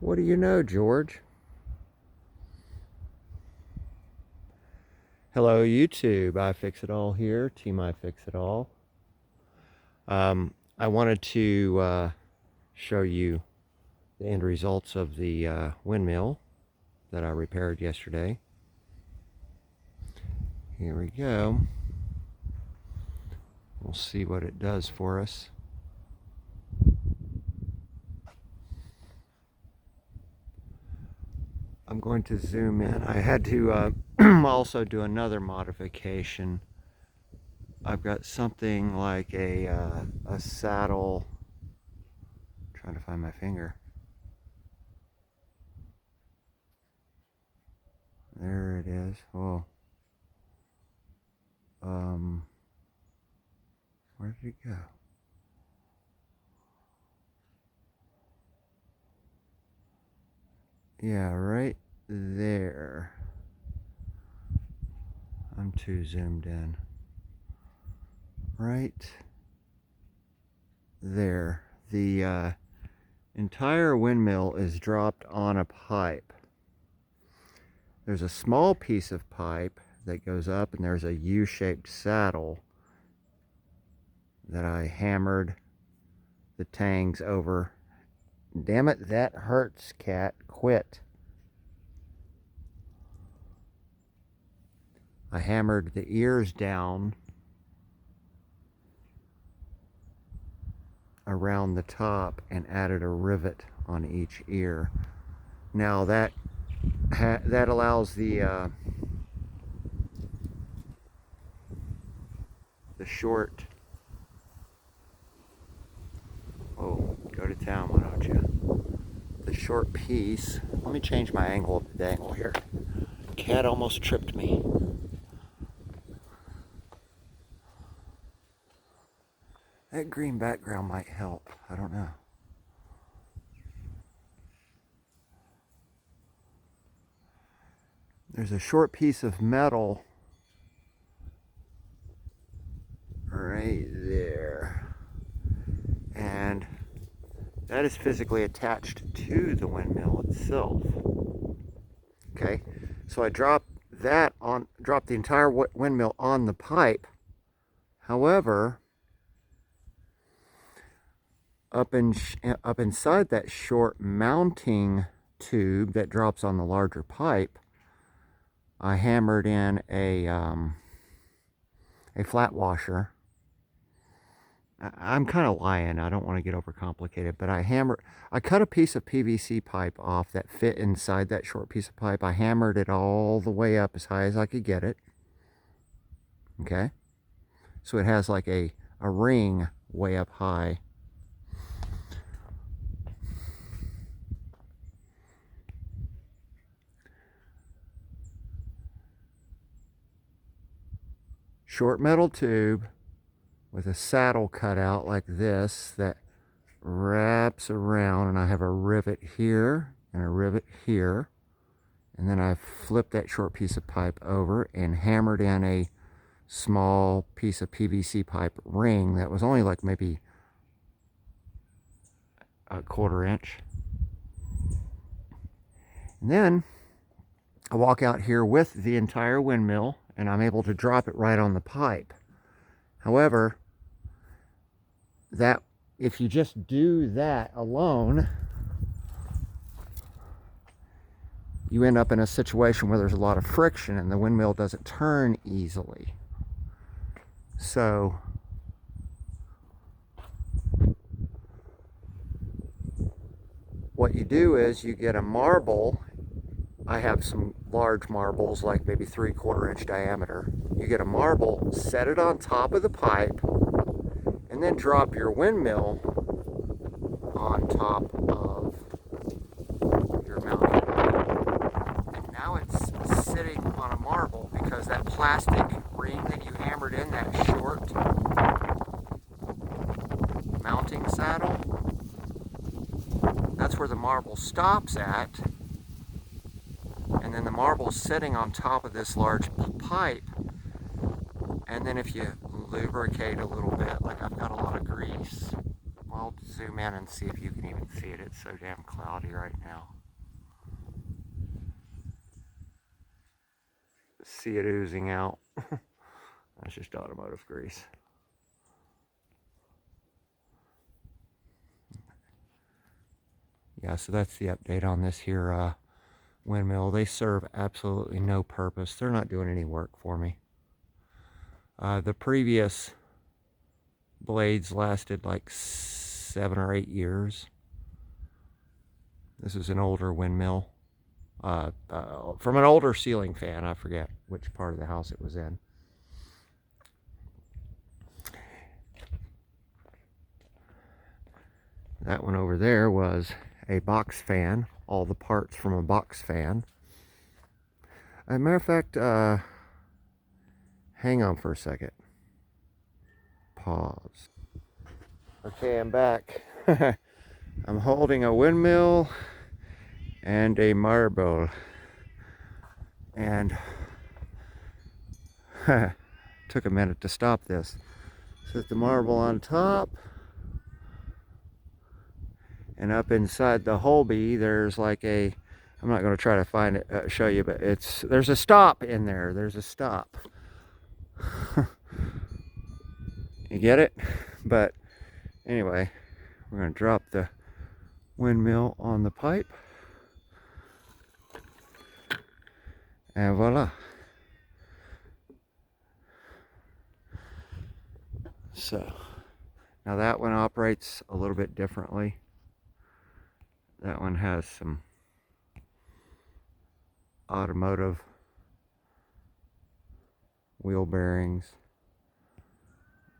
What do you know, George? Hello, YouTube. I Fix It All here. Team I Fix It All. I wanted to show you the end results of the windmill that I repaired yesterday. Here we go. We'll see what it does for us. I'm going to zoom in. I had to also do another modification. I've got something like a saddle. I'm trying to find my finger. There it is. Oh. Where did it go? Yeah, right there. I'm too zoomed in. Right there. The entire windmill is dropped on a pipe. There's a small piece of pipe that goes up, and there's a U-shaped saddle that I hammered the tangs over. Damn it, that hurts, cat. Quit. I hammered the ears down around the top and added a rivet on each ear. Now that allows the short. Oh, go to town, why don't you? The short piece. Let me change my angle of the dangle here. Cat almost tripped me. That green background might help. I don't know. There's a short piece of metal right there. And that is physically attached to the windmill itself. Okay, so I dropped the entire windmill on the pipe. However, up inside that short mounting tube that drops on the larger pipe, I hammered in a flat washer. I'm kind of lying. I don't want to get overcomplicated, but I cut a piece of PVC pipe off that fit inside that short piece of pipe. I hammered it all the way up as high as I could get it. Okay, so it has like a ring way up high. Short metal tube with a saddle cut out like this that wraps around, and I have a rivet here and a rivet here, and then I flipped that short piece of pipe over and hammered in a small piece of PVC pipe ring that was only like maybe a 1/4 inch. And then I walk out here with the entire windmill, and I'm able to drop it right on the pipe. However, that if you just do that alone, you end up in a situation where there's a lot of friction and the windmill doesn't turn easily. So what you do is you get a marble. I have some large marbles, like maybe 3/4 inch diameter. You get a marble, set it on top of the pipe, and then drop your windmill on top of your mounting. And now it's sitting on a marble because that plastic ring that you hammered in, that short mounting saddle, that's where the marble stops at. And then the marble's sitting on top of this large pipe. And then if you lubricate a little bit, like I've got a lot of grease, well, I'll zoom in and see if you can even see it. It's so damn cloudy right now. See it oozing out. That's just automotive grease. Yeah, so that's the update on this here windmill. They serve absolutely no purpose. They're not doing any work for me. The previous blades lasted like 7 or 8 years. This is an older windmill. From an older ceiling fan. I forget which part of the house it was in. That one over there was a box fan. All the parts from a box fan. As a matter of fact, hang on for a second. Pause. Okay, I'm back. I'm holding a windmill and a marble. And took a minute to stop this. Set the marble on top. And up inside the Holby, there's like a, I'm not going to try to find it, show you, but there's a stop in there. There's a stop. You get it? But anyway, we're going to drop the windmill on the pipe. And voila. So, now that one operates a little bit differently. That one has some automotive wheel bearings.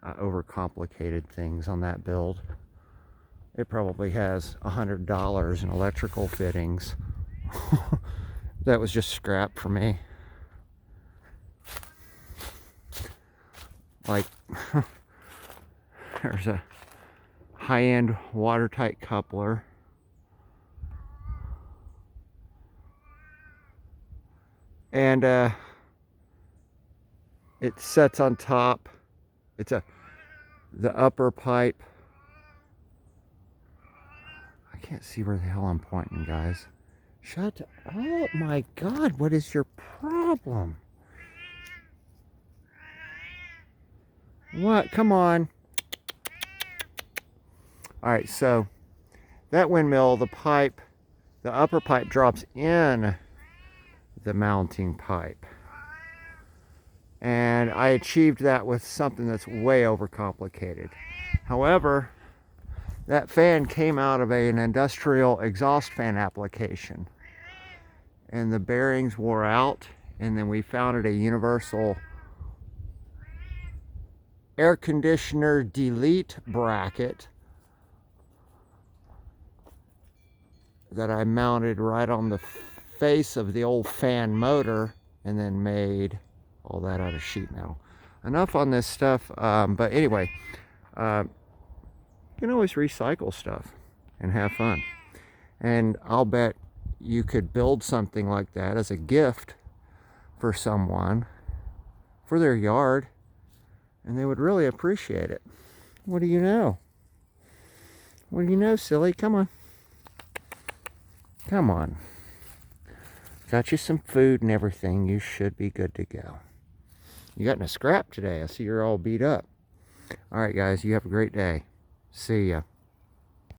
Overcomplicated things on that build. It probably has $100 in electrical fittings. That was just scrap for me. Like, there's a high-end watertight coupler. And it sets on top. It's the upper pipe. I can't see where the hell I'm pointing, guys. Shut up. Oh my God, what is your problem? What? Come on. Alright, so that windmill, the pipe, the upper pipe drops in the mounting pipe. And I achieved that with something that's way overcomplicated. However, that fan came out of an industrial exhaust fan application. And the bearings wore out, and then we found a universal air conditioner delete bracket that I mounted right on the face of the old fan motor, and then made all that out of sheet metal. Enough on this stuff, but anyway, you can always recycle stuff and have fun. And I'll bet you could build something like that as a gift for someone for their yard, and they would really appreciate it. What do you know? What do you know, silly? Come on. Come on. Got you some food and everything. You should be good to go. You got in a scrap today. I see you're all beat up. All right, guys. You have a great day. See ya.